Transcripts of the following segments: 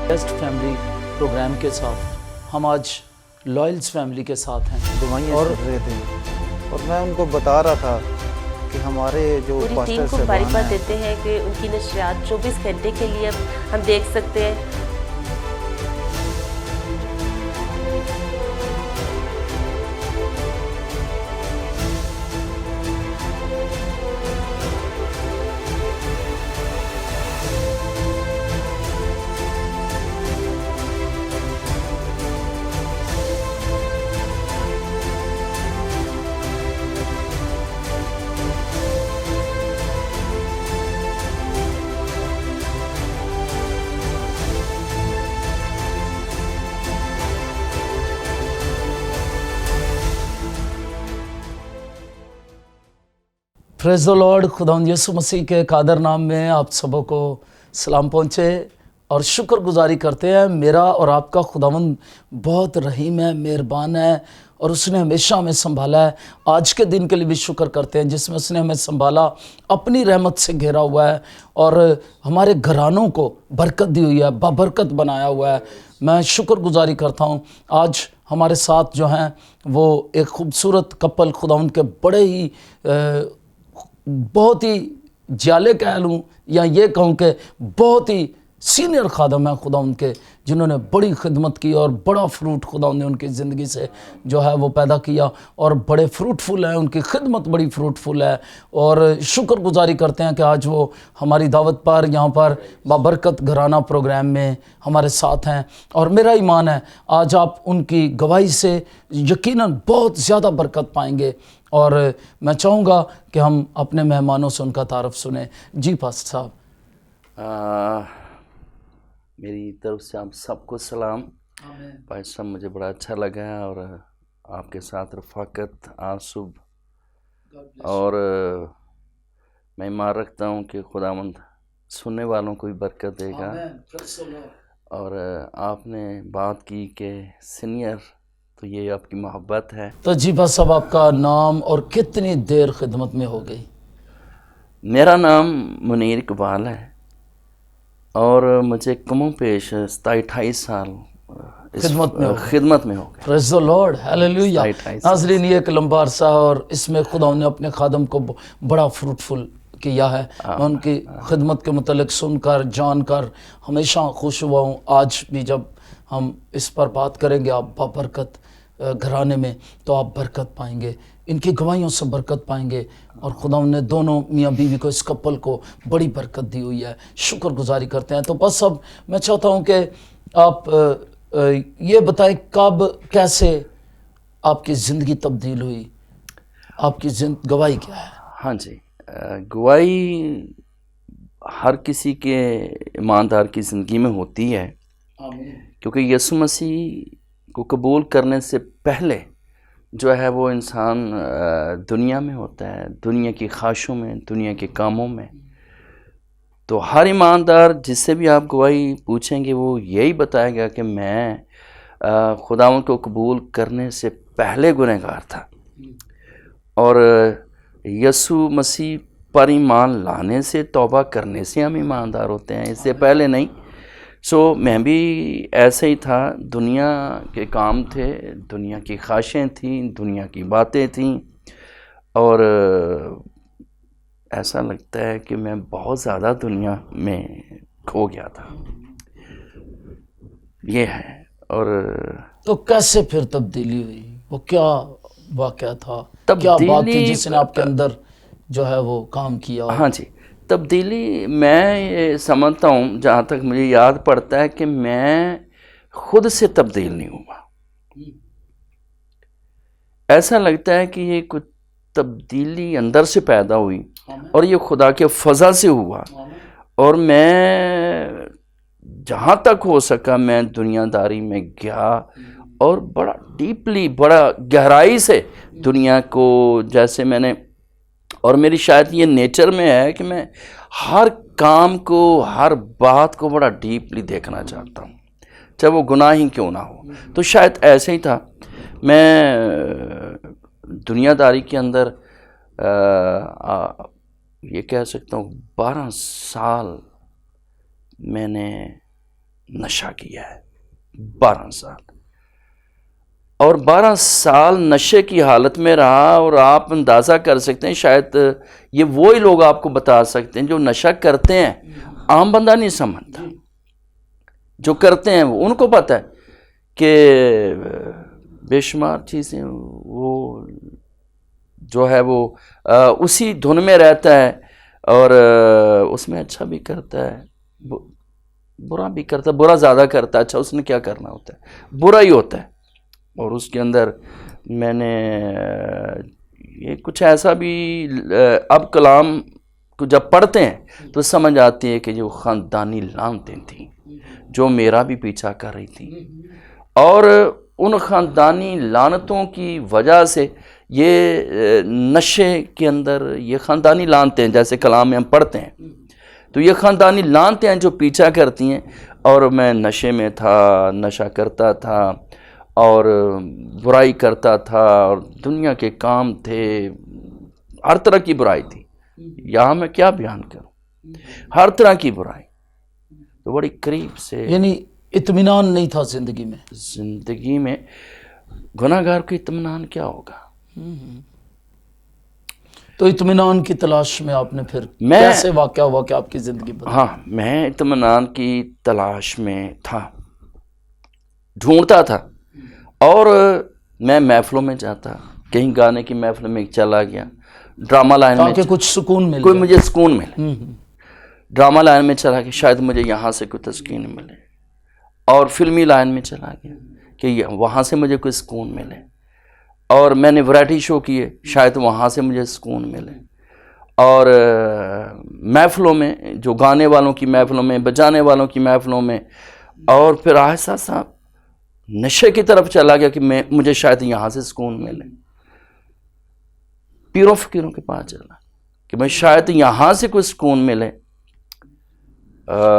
Best family programme کے ساتھ ہم آج لائلز فیملی کے ساتھ ہیں دعائیں کر رہے تھے اور میں ان کو بتا رہا تھا کہ ہمارے جو پوری ٹیم پاسٹر کو صاحبان مبارکباد ہیں دیتے ہیں کہ ان کی نشریات 24 گھنٹے کے لیے ہم دیکھ سکتے ہیں. پریز دی لارڈ. خداوند یسوع مسیح کے قادر نام میں آپ سبوں کو سلام پہنچے اور شکر گزاری کرتے ہیں. میرا اور آپ کا خداوند بہت رحیم ہے, مہربان ہے اور اس نے ہمیشہ ہمیں سنبھالا ہے. آج کے دن کے لیے بھی شکر کرتے ہیں جس میں اس نے ہمیں سنبھالا, اپنی رحمت سے گھیرا ہوا ہے اور ہمارے گھرانوں کو برکت دی ہوئی ہے, بابرکت بنایا ہوا ہے. میں شکر گزاری کرتا ہوں. آج ہمارے ساتھ جو ہیں وہ ایک خوبصورت کپل, خداوند کے بڑے ہی بہت ہی جالے کہہ لوں یا یہ کہوں کہ بہت ہی سینئر خادم ہیں خداوند کے, جنہوں نے بڑی خدمت کی اور بڑا فروٹ خداوند نے ان کی زندگی سے جو ہے وہ پیدا کیا اور بڑے فروٹفل ہیں, ان کی خدمت بڑی فروٹفل ہے. اور شکر گزاری کرتے ہیں کہ آج وہ ہماری دعوت پر یہاں پر بابرکت گھرانہ پروگرام میں ہمارے ساتھ ہیں. اور میرا ایمان ہے آج آپ ان کی گواہی سے یقیناً بہت زیادہ برکت پائیں گے. اور میں چاہوں گا کہ ہم اپنے مہمانوں سے ان کا تعارف سنیں. جی پاسٹر صاحب. میری طرف سے آپ سب کو سلام. بھائی صاحب مجھے بڑا اچھا لگا ہے اور آپ کے ساتھ رفاقت آج صبح, اور میں ایمان رکھتا ہوں کہ خداوند سننے والوں کو بھی برکت دے گا. اور آپ نے بات کی کہ سینئر, تو یہ آپ کی محبت ہے. تو جی بس صاحب آپ کا نام اور کتنی دیر خدمت میں ہو گئی؟ میرا نام منیر اقبال ہے اور مجھے کم و بیش 27-28 سال خدمت میں ہو گئے. پریز دی لارڈ, ہیلیلویا. 28 ناظرین یہ ایک لمبا عرصہ اور اس میں خدا نے اپنے خادم کو بڑا فروٹفل کیا ہے. میں ان کی خدمت کے متعلق سن کر جان کر ہمیشہ خوش ہوا ہوں. آج بھی جب ہم اس پر بات کریں گے آپ بابرکت گھرانے میں, تو آپ برکت پائیں گے, ان کی گواہیوں سے برکت پائیں گے. اور خدا نے دونوں میاں بیوی کو, اس کپل کو بڑی برکت دی ہوئی ہے. شکر گزاری کرتے ہیں. تو بس اب میں چاہتا ہوں کہ آپ یہ بتائیں کب کیسے آپ کی زندگی تبدیل ہوئی, آپ کی گواہی کیا ہے؟ ہاں جی, گواہی ہر کسی کے ایماندار کی زندگی میں ہوتی ہے, کیونکہ یسوع مسیح کو قبول کرنے سے پہلے جو ہے وہ انسان دنیا میں ہوتا ہے, دنیا کی خواہشوں میں, دنیا کے کاموں میں. تو ہر ایماندار جس سے بھی آپ گواہی پوچھیں گے وہ یہی بتائے گا کہ میں خداوند کو قبول کرنے سے پہلے گنہگار تھا, اور یسوع مسیح پر ایمان لانے سے, توبہ کرنے سے ہم ایماندار ہوتے ہیں, اس سے پہلے نہیں. میں بھی ایسے ہی تھا, دنیا کے کام تھے, دنیا کی خواہشیں تھیں, دنیا کی باتیں تھیں, اور ایسا لگتا ہے کہ میں بہت زیادہ دنیا میں کھو گیا تھا. یہ ہے. اور تو کیسے پھر تبدیلی ہوئی؟ وہ کیا واقعہ تھا, کیا بات تھی جس نے آپ کے اندر جو ہے وہ کام کیا؟ ہاں جی, تبدیلی میں سمجھتا ہوں, جہاں تک مجھے یاد پڑتا ہے کہ میں خود سے تبدیل نہیں ہوا. ایسا لگتا ہے کہ یہ کچھ تبدیلی اندر سے پیدا ہوئی اور یہ خدا کے فضل سے ہوا. اور میں جہاں تک ہو سکا میں دنیا داری میں گیا اور بڑا ڈیپلی, بڑا گہرائی سے دنیا کو, جیسے میں نے, اور میری شاید یہ نیچر میں ہے کہ میں ہر کام کو, ہر بات کو بڑا ڈیپلی دیکھنا چاہتا ہوں, چاہے وہ گناہ ہی کیوں نہ ہو. تو شاید ایسے ہی تھا. میں دنیا داری کے اندر یہ کہہ سکتا ہوں 12 سال میں نے نشہ کیا ہے 12 سال، اور 12 سال نشے کی حالت میں رہا. اور آپ اندازہ کر سکتے ہیں، شاید یہ وہی لوگ آپ کو بتا سکتے ہیں جو نشہ کرتے ہیں. عام بندہ نہیں سمجھتا، جو کرتے ہیں ان کو پتہ ہے کہ بے شمار چیزیں وہ جو ہے وہ اسی دھن میں رہتا ہے، اور اس میں اچھا بھی کرتا ہے، برا بھی کرتا ہے، برا زیادہ کرتا ہے، اچھا اس نے کیا کرنا ہوتا ہے، برا ہی ہوتا ہے. اور اس کے اندر میں نے یہ کچھ ایسا بھی، اب کلام کو جب پڑھتے ہیں تو سمجھ آتی ہے کہ جو خاندانی لعنتیں تھیں جو میرا بھی پیچھا کر رہی تھی، اور ان خاندانی لعنتوں کی وجہ سے یہ نشے کے اندر یہ خاندانی لعنتیں، جیسے کلام میں ہم پڑھتے ہیں تو یہ خاندانی لعنتیں جو پیچھا کرتی ہیں. اور میں نشے میں تھا، نشہ کرتا تھا اور برائی کرتا تھا، اور دنیا کے کام تھے، ہر طرح کی برائی تھی. یہاں میں کیا بیان کروں، ہر طرح کی برائی. تو بڑی قریب سے، یعنی اطمینان نہیں تھا زندگی میں. زندگی میں گناہ گار کو اطمینان کیا ہوگا. تو اطمینان کی تلاش میں آپ نے پھر میں، کیسے واقعہ ہوا کہ آپ کی زندگی بدلی؟ ہاں، میں اطمینان کی تلاش میں تھا، ڈھونڈتا تھا. اور میں محفلوں میں جاتا، کہیں گانے کی محفل میں چلا گیا، ڈرامہ لائن میں تاکہ کچھ سکون مل کوئی جائے. مجھے سکون ملے. ڈرامہ لائن میں چلا گیا، شاید مجھے یہاں سے کوئی تسکین ملے. اور فلمی لائن میں چلا گیا کہ وہاں سے مجھے کوئی سکون ملے. اور میں نے ورائٹی شو کیے، شاید وہاں سے مجھے سکون ملے. اور محفلوں میں، جو گانے والوں کی محفلوں میں، بجانے والوں کی محفلوں میں. اور پھر آہستہ آہستہ نشے کی طرف چلا گیا کہ مجھے شاید یہاں سے سکون ملے. پیروں فقیروں کے پاس چلا کہ میں شاید یہاں سے کوئی سکون ملے.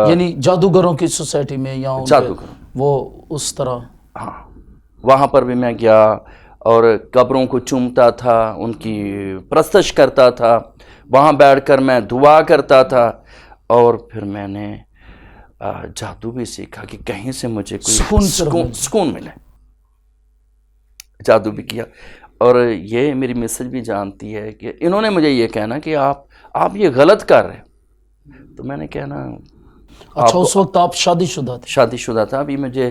یعنی جادوگروں کی سوسائٹی میں، یا جادوگر، وہ اس طرح. ہاں، وہاں پر بھی میں گیا اور قبروں کو چومتا تھا، ان کی پرستش کرتا تھا، وہاں بیٹھ کر میں دعا کرتا تھا. اور پھر میں نے جادو بھی سیکھا کہ کہیں سے مجھے کوئی سکون ملے. جادو بھی کیا. اور یہ میری مسج بھی جانتی ہے کہ انہوں نے مجھے یہ کہنا کہ آپ یہ غلط کر رہے. تو میں نے کہنا، اچھا اس وقت آپ شادی شدہ تھے؟ شادی شدہ تھا. ابھی مجھے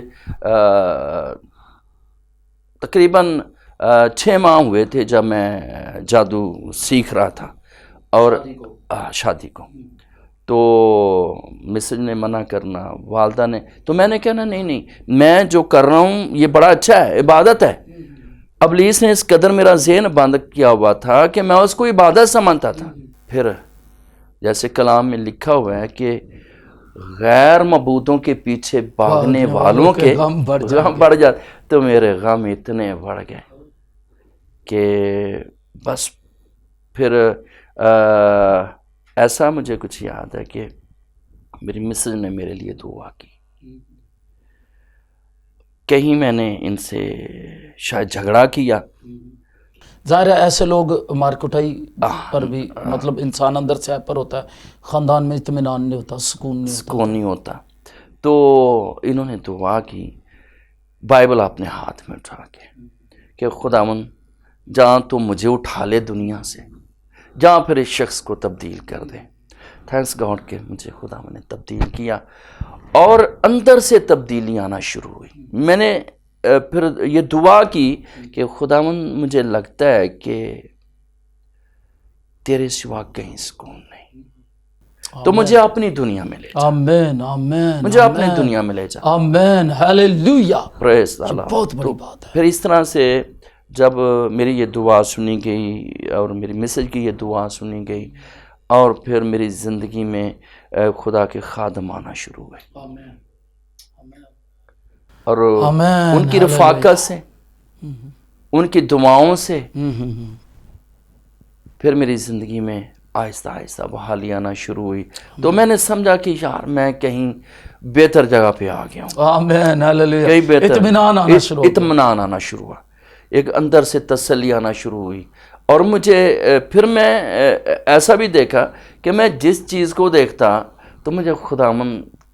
تقریباً 6 ماہ ہوئے تھے جب میں جادو سیکھ رہا تھا. اور شادی کو تو مسز نے منع کرنا، والدہ نے. تو میں نے کہنا نہیں، میں جو کر رہا ہوں یہ بڑا اچھا ہے، عبادت ہے. ابلیس نے اس قدر میرا ذہن بند کیا ہوا تھا کہ میں اس کو عبادت سمجھتا تھا. پھر جیسے کلام میں لکھا ہوا ہے کہ غیر معبودوں کے پیچھے بھاگنے والوں کے غم بڑھ جاتے. تو میرے غم اتنے بڑھ گئے کہ بس پھر ایسا مجھے کچھ یاد ہے کہ میری مسز نے میرے لیے دعا کی. کہیں میں نے ان سے شاید جھگڑا کیا. ظاہر ہے ایسے لوگ مارکٹائی پر بھی، مطلب انسان اندر سے پر ہوتا ہے، خاندان میں اطمینان نہیں ہوتا، سکون نہیں ہوتا. تو انہوں نے دعا کی، بائبل اپنے ہاتھ میں اٹھا کے کہ خداوند جہاں تو مجھے اٹھا لے دنیا سے، جہاں پھر اس شخص کو تبدیل کر دے. تھینکس گاڈ کہ مجھے خداوند نے تبدیل کیا اور اندر سے تبدیلی آنا شروع ہوئی. میں نے پھر یہ دعا کی کہ خداوند مجھے لگتا ہے کہ تیرے سوا کہیں سکون نہیں، تو مجھے اپنی دنیا میں لے جا. آمین آمین. مجھے اپنی دنیا میں لے جا. آمین ہیلیلویا. پریز دی اللہ. بہت بڑی بات ہے. پھر اس طرح سے جب میری یہ دعا سنی گئی اور میری مسج کی یہ دعا سنی گئی، اور پھر میری زندگی میں خدا کے خادم آنا شروع ہوئے. اور ان کی رفاقت سے، ان کی دعاؤں سے پھر میری زندگی میں آہستہ آہستہ بحالی آنا شروع ہوئی. تو میں نے سمجھا کہ یار میں کہیں بہتر جگہ پہ آ گیا ہوں. آمین ہیلیلویا. کہیں بہتر اطمینان آنا شروع ہوا، ایک اندر سے تسلی آنا شروع ہوئی. اور مجھے پھر میں ایسا بھی دیکھا کہ میں جس چیز کو دیکھتا تو مجھے خداوند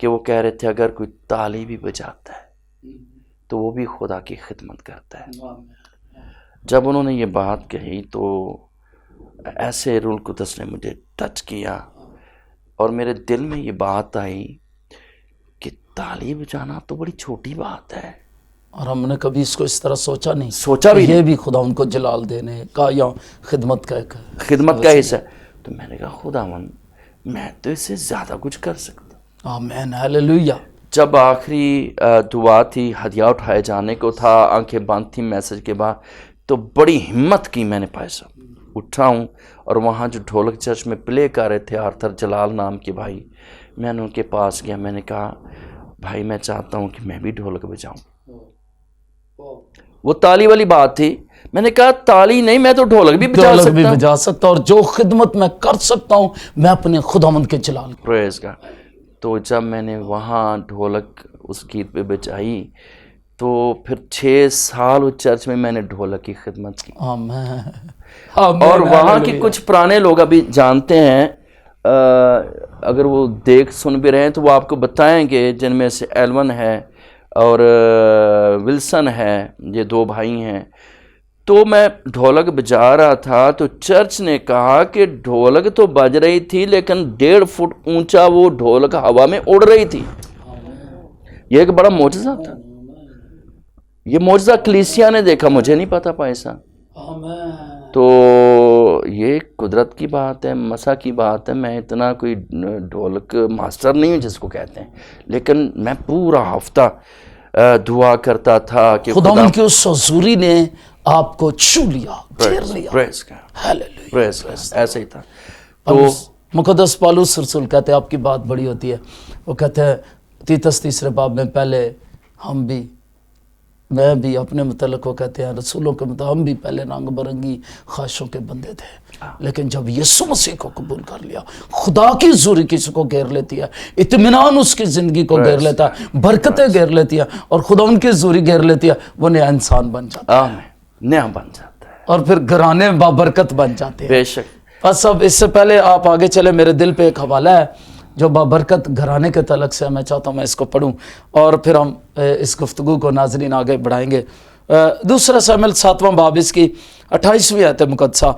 کہ وہ کہہ رہے تھے اگر کوئی تالی بھی بجاتا ہے تو وہ بھی خدا کی خدمت کرتا ہے. جب انہوں نے یہ بات کہی تو ایسے روح القدس نے مجھے ٹچ کیا اور میرے دل میں یہ بات آئی کہ تالی بجانا تو بڑی چھوٹی بات ہے، اور ہم نے کبھی اس کو اس طرح سوچا نہیں، بھی یہ بھی خدا ان کو جلال دینے کا یا خدمت کا ایک خدمت کا حصہ. تو میں نے کہا خداوند میں تو اس سے زیادہ کچھ کر سکتا. آمین ہاللویا. جب آخری دعا تھی، ہدیہ اٹھائے جانے کو تھا، آنکھیں بند تھی میسج کے بعد، تو بڑی ہمت کی میں نے. بھائی صاحب اٹھا ہوں اور وہاں جو ڈھولک چرچ میں پلے کر رہے تھے آرتھر جلال نام کے بھائی، میں نے ان کے پاس گیا، میں نے کہا بھائی میں چاہتا ہوں کہ میں بھی ڈھولک بجاؤں. وہ تالی والی بات تھی، میں نے کہا تالی نہیں، میں تو ڈھولک بھی بجا سکتا اور جو خدمت میں کر سکتا ہوں میں اپنے خداوند کے جلال کو. پریز گاڈ. تو جب میں نے وہاں ڈھولک اس گیت پہ بجائی تو پھر 6 سال اس چرچ میں نے ڈھولک کی خدمت کی. اور وہاں کے کچھ پرانے لوگ ابھی جانتے ہیں، اگر وہ دیکھ سن بھی رہے ہیں تو وہ آپ کو بتائیں گے، جن میں سے ایلون ہے اور ولسن ہے، یہ 2 بھائی ہیں. تو میں ڈھولک بجا رہا تھا تو چرچ نے کہا کہ ڈھولک تو بج رہی تھی لیکن 1.5 فٹ اونچا وہ ڈھولک ہوا میں اڑ رہی تھی. یہ ایک بڑا معجزہ تھا. یہ معجزہ کلیسیا نے دیکھا، مجھے نہیں پتا پیسہ. تو یہ قدرت کی بات ہے، مسا کی بات ہے. میں اتنا کوئی ڈھولک ماسٹر نہیں ہوں جس کو کہتے ہیں، لیکن میں پورا ہفتہ دعا کرتا تھا کہ خداوند کی اس حضوری نے آپ کو چھو لیا، گھیر لیا. ایسا ہی تھا. تو مقدس پالوس رسول کہتے ہیں آپ کی بات بڑی ہوتی ہے. وہ کہتے ہیں تیتس 3 باب میں، پہلے میں بھی اپنے متعلق وہ کہتے ہیں رسولوں کے مطابق ہم بھی پہلے رنگ برنگی خواہشوں کے بندے تھے، لیکن جب یسوع مسیح کو قبول کر لیا، خدا کی حضوری کسی کو گھیر لیتی ہے، اطمینان اس کی زندگی کو گھیر لیتا ہے، برکتیں گھیر لیتی ہے، اور خدا ان کی حضوری گھیر لیتی ہے، وہ نیا انسان بن جاتا ہے، نیا بن جاتا ہے، اور پھر گھرانے بابرکت بن جاتے ہیں. بے شک. بس اب اس سے پہلے آپ آگے چلے، میرے دل پہ ایک حوالہ ہے جو بابرکت گھرانے کے تعلق سے، میں چاہتا ہوں میں اس کو پڑھوں اور پھر ہم اس گفتگو کو ناظرین آگے بڑھائیں گے. 2 سموئیل 7واں باب اس کی 28ویں آیت مقدسہ.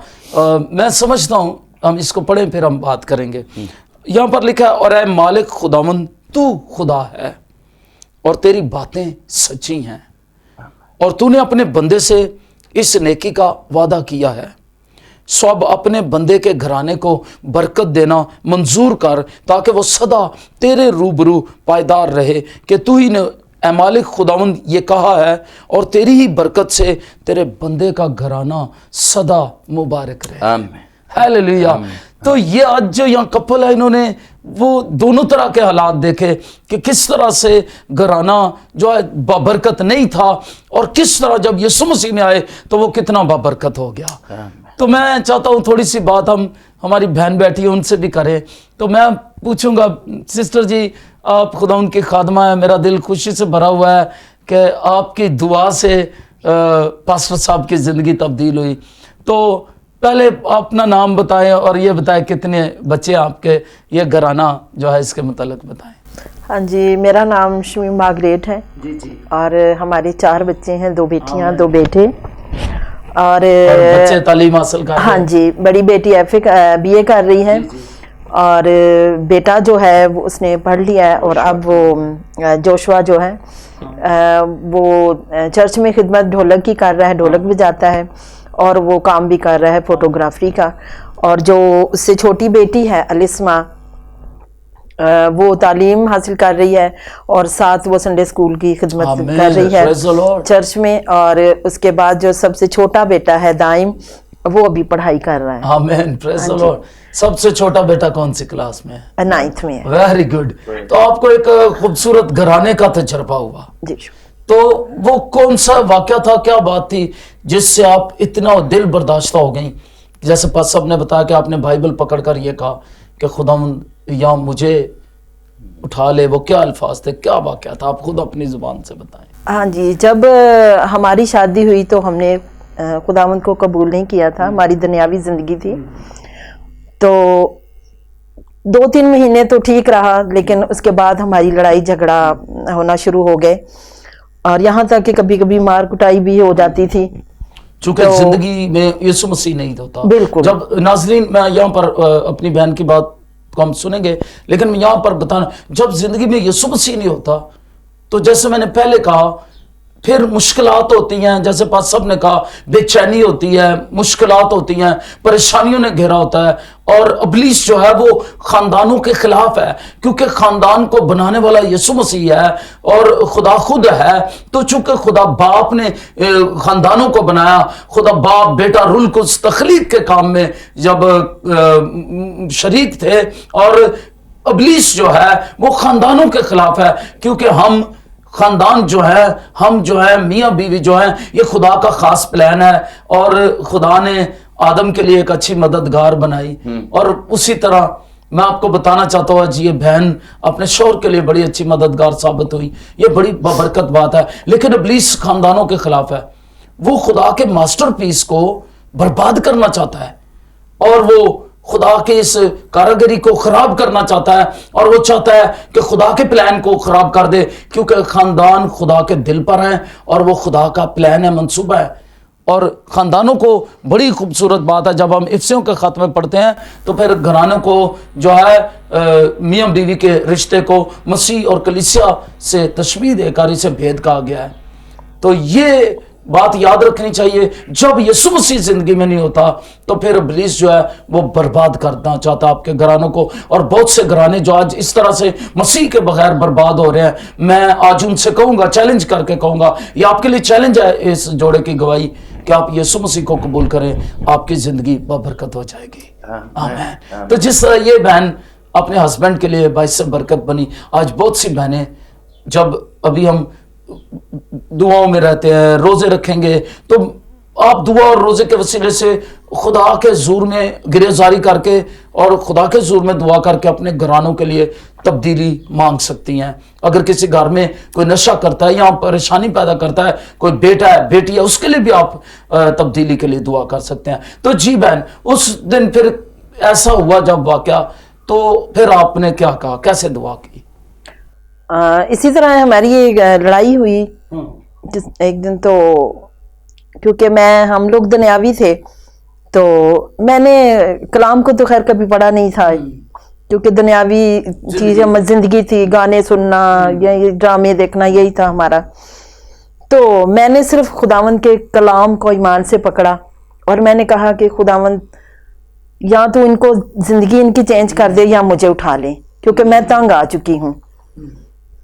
میں سمجھتا ہوں ہم اس کو پڑھیں پھر ہم بات کریں گے. یہاں پر لکھا ہے، اور اے مالک خداوند تو خدا ہے اور تیری باتیں سچی ہیں، اور تو نے اپنے بندے سے اس نیکی کا وعدہ کیا ہے، سو اب اپنے بندے کے گھرانے کو برکت دینا منظور کر تاکہ وہ سدا تیرے روبرو پائیدار رہے، کہ تو ہی نے اے مالک خداوند یہ کہا ہے، اور تیری ہی برکت سے تیرے بندے کا گھرانہ سدا مبارک رہے. آمین. ہاللیلویا. تو یہ آج جو یہاں کپل ہے، انہوں نے وہ دونوں طرح کے حالات دیکھے کہ کس طرح سے گھرانہ جو ہے بابرکت نہیں تھا، اور کس طرح جب یسوع مسیح میں آئے تو وہ کتنا بابرکت ہو گیا. تو میں چاہتا ہوں تھوڑی سی بات ہماری بہن بیٹھی ہے ان سے بھی کریں. تو میں پوچھوں گا سسٹر جی، آپ خدا ان کی خادمہ ہے، میرا دل خوشی سے بھرا ہوا ہے کہ آپ کی دعا سے پاسٹر صاحب کی زندگی تبدیل ہوئی. تو پہلے اپنا نام بتائیں اور یہ بتائیں کتنے بچے آپ کے، یہ گھرانہ جو ہے اس کے متعلق بتائیں. ہاں جی، میرا نام شمی مارگریٹ ہے. اور ہمارے 4 بچے ہیں، 2 بیٹیاں 2 بیٹے. اور بچے تعلیم حاصل کر رہے ہیں؟ ہاں جی، بڑی بیٹی BA کر رہی ہے، اور بیٹا جو ہے وہ اس نے پڑھ لیا ہے، اور اب وہ جوشوا جو ہے وہ چرچ میں خدمت ڈھولک کی کر رہا ہے، ڈھولک بجاتا ہے، اور وہ کام بھی کر رہا ہے فوٹوگرافی کا. اور جو اس سے چھوٹی بیٹی ہے السما، وہ تعلیم حاصل کر رہی ہے، اور ساتھ وہ سنڈے اسکول کی خدمت کر رہی ہے چرچ میں. اور اس کے بعد جو سب سے چھوٹا بیٹا ہے دائم، وہ ابھی پڑھائی کر رہا ہے. آمین، پریز دی لارڈ. سب سے چھوٹا بیٹا کون سی کلاس میں ہے؟ 9th میں ہے. Very good. تو آپ کو ایک خوبصورت گھرانے کا تجربہ ہوا. جی. تو وہ کون سا واقعہ تھا، کیا بات تھی جس سے آپ اتنا دل برداشتہ ہو گئیں؟ جیسے پاس صاحب نے بتایا کہ آپ نے بائبل پکڑ کر یہ کہا کہ خداوند یا مجھے اٹھا لے، وہ کیا الفاظ تھے، کیا واقعہ تھا؟ آپ خود اپنی زبان سے بتائیں. ہاں جی، جب ہماری شادی ہوئی تو ہم نے خداوند کو قبول نہیں کیا تھا، ہماری دنیاوی زندگی تھی. تو 2-3 مہینے تو ٹھیک رہا، لیکن اس کے بعد ہماری لڑائی جھگڑا ہونا شروع ہو گئے، اور یہاں تک کہ کبھی کبھی مار کٹائی بھی ہو جاتی تھی. چونکہ زندگی میں یسوع مسیح نہیں ہوتا. بالکل. جب ناظرین میں یہاں پر اپنی بہن کی بات کو ہم سنیں گے، لیکن میں یہاں پر بتانا، جب زندگی میں یسوع مسیح نہیں ہوتا تو جیسے میں نے پہلے کہا پھر مشکلات ہوتی ہیں، جیسے پاس صاحب نے کہا بے چینی ہوتی ہے، مشکلات ہوتی ہیں، پریشانیوں نے گھیرا ہوتا ہے، اور ابلیس جو ہے وہ خاندانوں کے خلاف ہے، کیونکہ خاندان کو بنانے والا یسوع مسیح ہے اور خدا خود ہے. تو چونکہ خدا باپ نے خاندانوں کو بنایا، خدا باپ بیٹا رول کو تخلیق کے کام میں جب شریک تھے، اور ابلیس جو ہے وہ خاندانوں کے خلاف ہے، کیونکہ ہم خاندان جو ہے، ہم جو ہے میاں بیوی جو ہیں، یہ خدا کا خاص پلان ہے، اور خدا نے آدم کے لیے ایک اچھی مددگار بنائی. اور اسی طرح میں آپ کو بتانا چاہتا ہوں جی، یہ بہن اپنے شوہر کے لیے بڑی اچھی مددگار ثابت ہوئی، یہ بڑی بابرکت بات ہے. لیکن ابلیس خاندانوں کے خلاف ہے، وہ خدا کے ماسٹر پیس کو برباد کرنا چاہتا ہے، اور وہ خدا کے اس کاراگری کو خراب کرنا چاہتا ہے، اور وہ چاہتا ہے کہ خدا کے پلان کو خراب کر دے، کیونکہ خاندان خدا کے دل پر ہیں اور وہ خدا کا پلان ہے، منصوبہ ہے. اور خاندانوں کو بڑی خوبصورت بات ہے، جب ہم افسیوں کے خط میں پڑھتے ہیں تو پھر گھرانوں کو جو ہے میاں بیوی کے رشتے کو مسیح اور کلیسیا سے تشبیہ دے کر اسے بھید کہا گیا ہے. تو یہ بات یاد رکھنی چاہیے، جب یسوع مسیح زندگی میں نہیں ہوتا تو پھر ابلیس جو ہے وہ برباد کرنا چاہتا آپ کے گھرانوں کو. اور بہت سے گھرانے جو آج اس طرح سے مسیح کے بغیر برباد ہو رہے ہیں، میں آج ان سے کہوں گا، چیلنج کر کے کہوں گا، یہ آپ کے لیے چیلنج ہے اس جوڑے کی گواہی، کہ آپ یسوع مسیح کو قبول کریں، آپ کی زندگی بابرکت ہو جائے گی. آمین. تو جس طرح یہ بہن اپنے ہسبینڈ کے لیے باعث برکت بنی، آج بہت سی بہنیں، جب ابھی ہم دعاؤں میں رہتے ہیں، روزے رکھیں گے، تو آپ دعا اور روزے کے وسیلے سے خدا کے حضور میں گریزاری کر کے اور خدا کے حضور میں دعا کر کے اپنے گھرانوں کے لیے تبدیلی مانگ سکتی ہیں. اگر کسی گھر میں کوئی نشہ کرتا ہے یا پریشانی پیدا کرتا ہے، کوئی بیٹا ہے بیٹی ہے، اس کے لیے بھی آپ تبدیلی کے لیے دعا کر سکتے ہیں. تو جی بہن، اس دن پھر ایسا ہوا جب واقعہ، تو پھر آپ نے کیا کہا، کیسے دعا کی؟ اسی طرح ہماری ایک لڑائی ہوئی ایک دن. تو کیونکہ ہم لوگ دنیاوی تھے، تو میں نے کلام کو تو خیر کبھی پڑھا نہیں تھا، کیونکہ دنیاوی چیزیں زندگی تھی، گانے سننا یا ڈرامے دیکھنا، یہی تھا ہمارا. تو میں نے صرف خداوند کے کلام کو ایمان سے پکڑا، اور میں نے کہا کہ خداوند یا تو ان کو زندگی ان کی چینج کر دے یا مجھے اٹھا لے، کیونکہ میں تنگ آ چکی ہوں.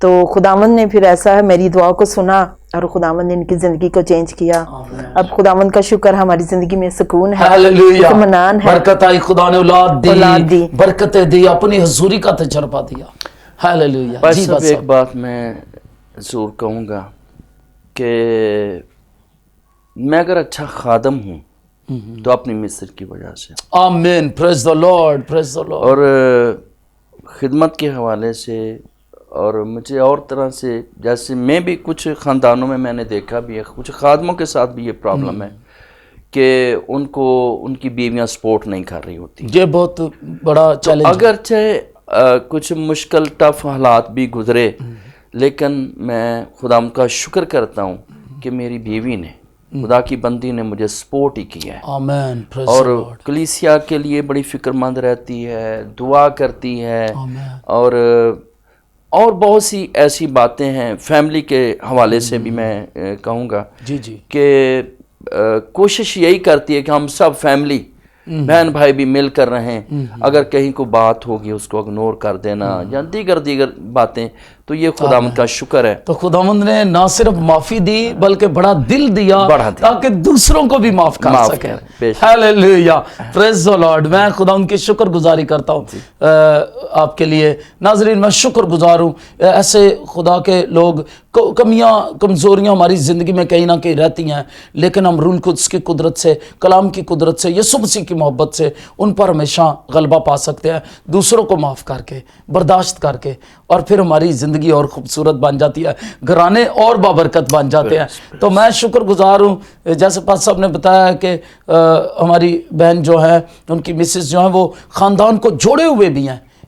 تو خداوند نے پھر ایسا ہے میری دعا کو سنا، اور خداوند نے ان کی زندگی کو چینج کیا. اب خداوند کا شکر، ہماری زندگی میں سکون ہے، اطمینان ہے، برکت آئی، خدا نے اولاد دی، برکتیں دی، اپنی حضوری کا تجربہ دیا. ہاللیلویا. جی بس ایک بات میں ضرور کہوں گا کہ میں اگر اچھا خادم ہوں تو اپنی مصر کی وجہ سے. آمین. پریز دی لارڈ، پریز دی لارڈ. اور خدمت کے حوالے سے، اور مجھے اور طرح سے، جیسے میں بھی کچھ خاندانوں میں نے دیکھا بھی ہے، کچھ خادموں کے ساتھ بھی یہ پرابلم ہے کہ ان کو ان کی بیویاں سپورٹ نہیں کر رہی ہوتی. یہ بہت بڑا چیلنج ہے. اگرچہ کچھ مشکل ٹف حالات بھی گزرے، لیکن میں خدا کا شکر کرتا ہوں کہ میری بیوی نے، خدا کی بندی نے مجھے سپورٹ ہی کیا ہے. آمین. اور کلیسیا کے لیے بڑی فکر مند رہتی ہے، دعا کرتی ہے، اور بہت سی ایسی باتیں ہیں. فیملی کے حوالے سے بھی میں کہوں گا کہ کوشش یہی کرتی ہے کہ ہم سب فیملی بہن بھائی بھی مل کر رہیں. اگر کہیں کو بات ہوگی اس کو اگنور کر دینا یا دیگر باتیں، تو یہ خداوند کا شکر ہے. تو خداوند نے نہ صرف معافی دی بلکہ بڑا دل دیا تاکہ دوسروں کو بھی معاف کر سکے. ہاللیلویا. پریز دی لارڈ. میں خداوند کی شکر گزاری کرتا ہوں آپ کے لیے. ناظرین، میں شکر گزار ہوں، ایسے خدا کے لوگ، کمیاں کمزوریاں ہماری زندگی میں کہیں نہ کہیں رہتی ہیں، لیکن ہم روح القدس کی قدرت سے، کلام کی قدرت سے، یسوع مسیح کی محبت سے ان پر ہمیشہ غلبہ پا سکتے ہیں، دوسروں کو معاف کر کے، برداشت کر کے، اور پھر ہماری زندگی اور خوبصورت بن جاتی ہے، گھرانے اور بابرکت بن جاتے ہیں. تو میں شکر گزار ہوں، جیسے پاس صاحب نے بتایا کہ ہماری بہن جو ہے، ان کی مسز جو ہیں، وہ خاندان کو جوڑے ہوئے بھی ہیں.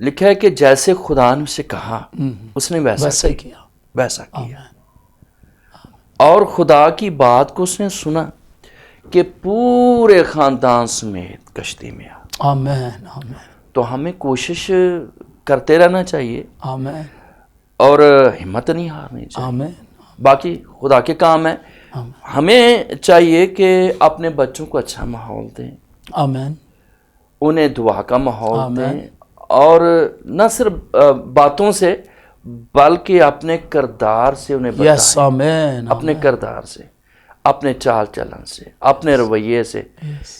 لکھا ہے کہ جیسے خدا نے اسے کہا اس نے ویسا ہی کیا. ویسا کیا. اور خدا کی بات کو اس نے سنا کہ پورے خاندان سمیت کشتی میں آ. آمین آمین تو ہمیں کوشش کرتے رہنا چاہیے آمین اور ہمت نہیں ہارنی چاہیے. آمین باقی خدا کے کام ہے. ہمیں چاہیے کہ اپنے بچوں کو اچھا ماحول دیں, آمین انہیں دعا کا ماحول دیں, اور نہ صرف باتوں سے بلکہ اپنے کردار سے انہیں بتائیں. یس آمین اپنے کردار سے, اپنے چال چلن سے, اپنے رویے سے,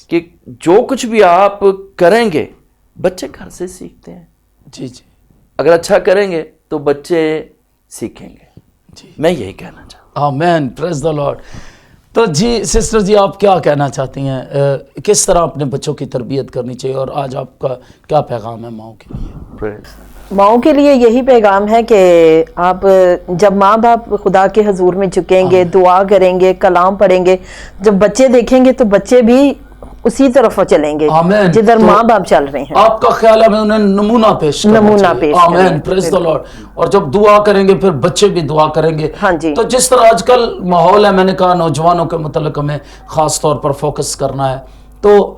کہ جو کچھ بھی آپ کریں گے بچے گھر سے سیکھتے ہیں. جی جی اگر اچھا کریں گے تو بچے سیکھیں گے. جی میں یہی کہنا چاہتا ہوں. آمین پریز دا لارڈ. تو جی سسٹر جی آپ کیا کہنا چاہتی ہیں, کس طرح اپنے بچوں کی تربیت کرنی چاہیے, اور آج آپ کا کیا پیغام ہے ماؤں کے لیے؟ Praise. ماؤں کے لیے یہی پیغام ہے کہ آپ جب ماں باپ خدا کے حضور میں جھکیں گے, دعا کریں گے, کلام پڑھیں گے, جب بچے دیکھیں گے تو بچے بھی اسی طرف چلیں گے آمین. جدھر تو ماں باپ چل رہے ہیں. آپ کا خیال ہے میں انہیں نمونہ پیش کرنا نمونہ چاہیے. پیش آمین کریں. پریز دا لارڈ. اور جب دعا کریں گے پھر بچے بھی دعا کریں گے. ہاں جی. تو جس طرح آج کل ماحول ہے, میں نے کہا نوجوانوں کے متعلق ہمیں خاص طور پر فوکس کرنا ہے, تو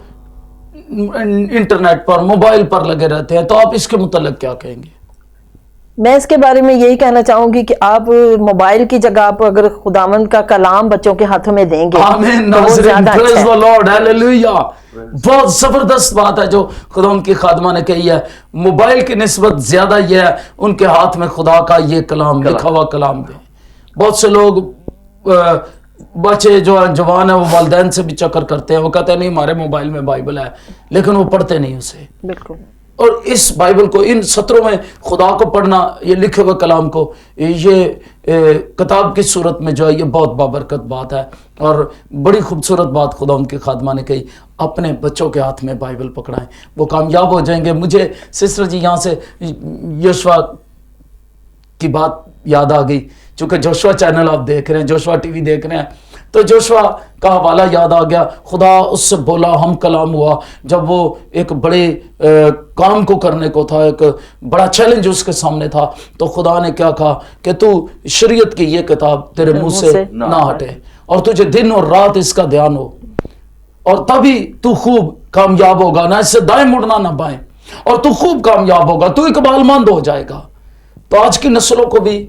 انٹرنیٹ پر موبائل پر لگے رہتے ہیں, تو آپ اس کے متعلق کیا کہیں گے؟ میں اس کے بارے میں یہی کہنا چاہوں گی کہ آپ موبائل کی جگہ آپ اگر خداوند کا کلام بچوں کے ہاتھوں میں دیں گے آمین تو وہ ناظرین زیادہ پریز اچھا دا ہے. Lord hallelujah. بہت زبردست بات ہے جو خدا ان کی خادمہ نے کہی ہے. موبائل کی نسبت زیادہ یہ ہے ان کے ہاتھ میں خدا کا یہ کلام, لکھا ہوا کلام دیں. بہت سے لوگ بچے جو جوان ہیں وہ والدین سے بھی چکر کرتے ہیں, وہ کہتے ہیں نہیں ہمارے موبائل میں بائبل ہے, لیکن وہ پڑھتے نہیں اسے. بالکل. اور اس بائبل کو, ان سطروں میں خدا کو پڑھنا, یہ لکھے ہوئے کلام کو, یہ کتاب کی صورت میں جو ہے یہ بہت بابرکت بات ہے, اور بڑی خوبصورت بات خدا ان کی خادمہ نے کہی. اپنے بچوں کے ہاتھ میں بائبل پکڑائیں, وہ کامیاب ہو جائیں گے. مجھے سسٹر جی یہاں سے یوشوا کی بات یاد آ گئی, چونکہ جوشوا چینل آپ دیکھ رہے ہیں, جوشوا ٹی وی دیکھ رہے ہیں, تو جوشوا کا حوالہ یاد آ گیا. خدا اس سے بولا, ہم کلام ہوا, جب وہ ایک بڑے کام کو کرنے کو تھا, ایک بڑا چیلنج اس کے سامنے تھا, تو خدا نے کیا کہا کہ تو شریعت کی یہ کتاب تیرے منہ سے نہ ہٹے, اور تجھے دن اور رات اس کا دھیان ہو, اور تبھی تو خوب کامیاب ہوگا. نہ اس سے دائیں مڑنا نہ بائیں, اور تو خوب کامیاب ہوگا, تو اقبال مند ہو جائے گا. تو آج کی نسلوں کو بھی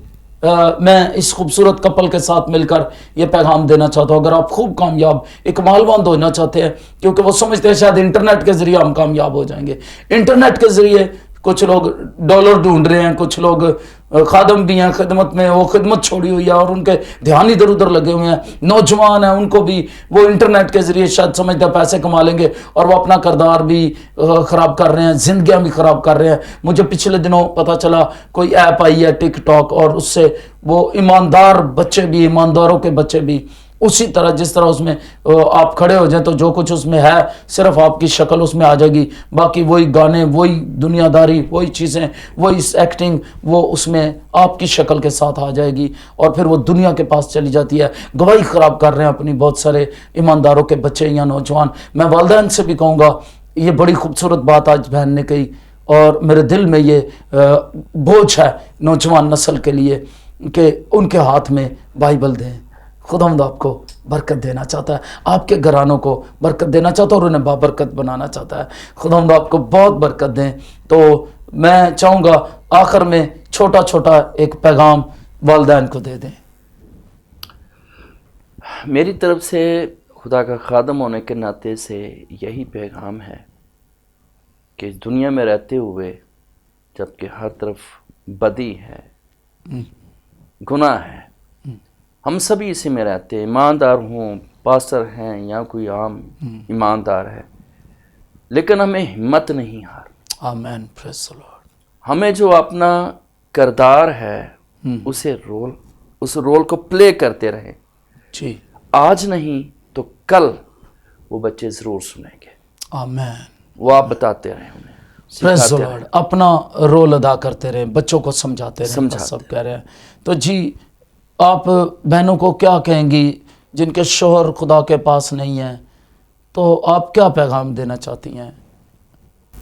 میں اس خوبصورت کپل کے ساتھ مل کر یہ پیغام دینا چاہتا ہوں. اگر آپ خوب کامیاب اکمال مند ہونا چاہتے ہیں, کیونکہ وہ سمجھتے ہیں شاید انٹرنیٹ کے ذریعے ہم کامیاب ہو جائیں گے. انٹرنیٹ کے ذریعے کچھ لوگ ڈالر ڈھونڈ رہے ہیں, کچھ لوگ خادم بھی ہیں خدمت میں, وہ خدمت چھوڑی ہوئی ہے اور ان کے دھیان ادھر ادھر لگے ہوئے ہیں. نوجوان ہیں, ان کو بھی وہ انٹرنیٹ کے ذریعے شاید سمجھتے ہیں پیسے کما لیں گے, اور وہ اپنا کردار بھی خراب کر رہے ہیں, زندگیاں بھی خراب کر رہے ہیں. مجھے پچھلے دنوں پتہ چلا کوئی ایپ آئی ہے ٹک ٹاک, اور اس سے وہ ایماندار بچے بھی, ایمانداروں کے بچے بھی, اسی طرح جس طرح اس میں آپ کھڑے ہو جائیں تو جو کچھ اس میں ہے صرف آپ کی شکل اس میں آ جائے گی, باقی وہی گانے, وہی دنیا داری, وہی چیزیں, وہی ایکٹنگ, وہ اس میں آپ کی شکل کے ساتھ آ جائے گی, اور پھر وہ دنیا کے پاس چلی جاتی ہے. گواہی خراب کر رہے ہیں اپنی بہت سارے ایمانداروں کے بچے یا نوجوان. میں والدین سے بھی کہوں گا, یہ بڑی خوبصورت بات آج بہن نے کہی, اور میرے دل میں یہ بوجھ ہے نوجوان نسل کے لیے کہ ان کے ہاتھ میں بائبل دیں. خداوند آپ کو برکت دینا چاہتا ہے, آپ کے گھرانوں کو برکت دینا چاہتا ہے, اور انہیں بابرکت بنانا چاہتا ہے. خداوند آپ کو بہت برکت دیں. تو میں چاہوں گا آخر میں چھوٹا چھوٹا ایک پیغام والدین کو دے دیں. میری طرف سے خدا کا خادم ہونے کے ناطے سے یہی پیغام ہے کہ دنیا میں رہتے ہوئے جب کہ ہر طرف بدی ہے, گناہ ہے, ہم سبھی اسی میں رہتے ہیں, ایماندار ہوں, پاسٹر ہیں یا کوئی عام ایماندار ہے, لیکن ہمیں ہمت نہیں ہار. آمین پریز دی لارڈ. ہمیں جو اپنا کردار ہے اس رول کو پلے کرتے رہیں. جی آج نہیں تو کل وہ بچے ضرور سنیں گے. آمین. وہ آپ بتاتے رہیں انہیں, پریز دی سکھاتے لارڈ. رہیں. اپنا رول ادا کرتے رہیں, بچوں کو سمجھاتے رہیں, سب کہہ رہے ہیں. تو جی آپ بہنوں کو کیا کہیں گی جن کے شوہر خدا کے پاس نہیں ہیں, تو آپ کیا پیغام دینا چاہتی ہیں؟